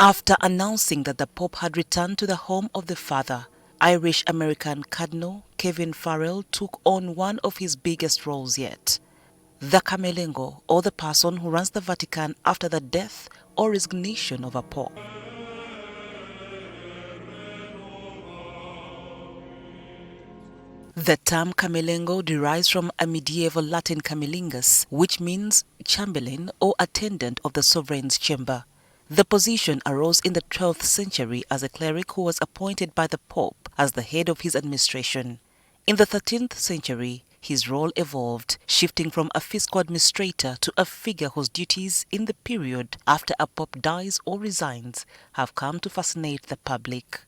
After announcing that the Pope had returned to the home of the Father, Irish-American Cardinal Kevin Farrell took on one of his biggest roles yet. The Camerlengo, or the person who runs the Vatican after the death or resignation of a Pope. The term Camerlengo derives from a medieval Latin camerlingus, which means chamberlain or attendant of the sovereign's chamber. The position arose in the 12th century as a cleric who was appointed by the Pope as the head of his administration. In the 13th century, his role evolved, shifting from a fiscal administrator to a figure whose duties in the period after a Pope dies or resigns have come to fascinate the public.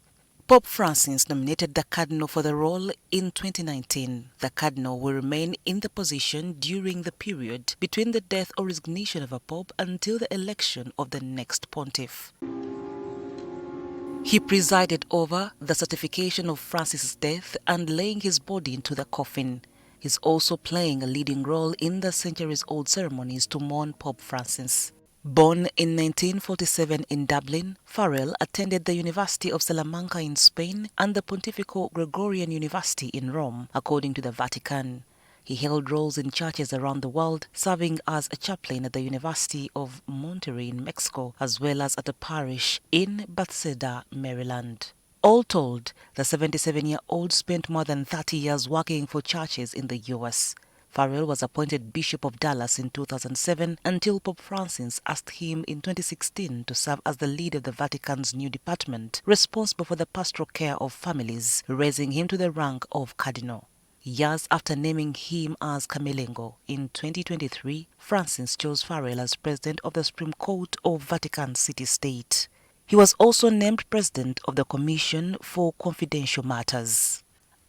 Pope Francis nominated the Cardinal for the role in 2019. The Cardinal will remain in the position during the period between the death or resignation of a Pope until the election of the next pontiff. He presided over the certification of Francis' death and laying his body into the coffin. He's also playing a leading role in the centuries-old ceremonies to mourn Pope Francis. Born in 1947 in Dublin, Farrell attended the University of Salamanca in Spain and the Pontifical Gregorian University in Rome, according to the Vatican. He held roles in churches around the world, serving as a chaplain at the University of Monterrey in Mexico, as well as at a parish in Bethesda, Maryland. All told, the 77-year-old spent more than 30 years working for churches in the U.S. Farrell was appointed Bishop of Dallas in 2007 until Pope Francis asked him in 2016 to serve as the lead of the Vatican's new department responsible for the pastoral care of families, raising him to the rank of Cardinal. Years after naming him as Camerlengo in 2023, Francis chose Farrell as president of the Supreme Court of Vatican City-State. He was also named president of the Commission for Confidential Matters.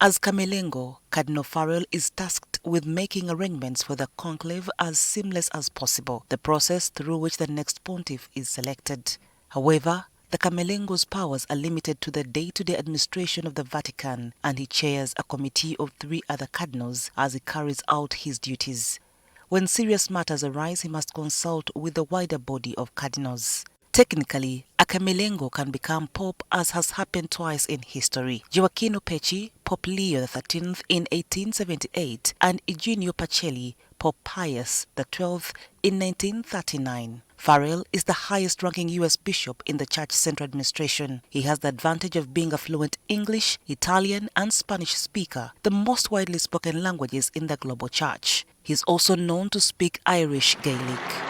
As Camerlengo, Cardinal Farrell is tasked with making arrangements for the conclave as seamless as possible, the process through which the next pontiff is selected. However, the Camerlengo's powers are limited to the day-to-day administration of the Vatican, and he chairs a committee of 3 other cardinals as he carries out his duties. When serious matters arise, he must consult with the wider body of cardinals. Technically, a Camerlengo can become Pope, as has happened twice in history. Gioacchino Pecci, Pope Leo XIII in 1878, and Eugenio Pacelli, Pope Pius XII in 1939. Farrell is the highest-ranking U.S. bishop in the Church Central Administration. He has the advantage of being a fluent English, Italian, and Spanish speaker, the most widely spoken languages in the global Church. He is also known to speak Irish Gaelic.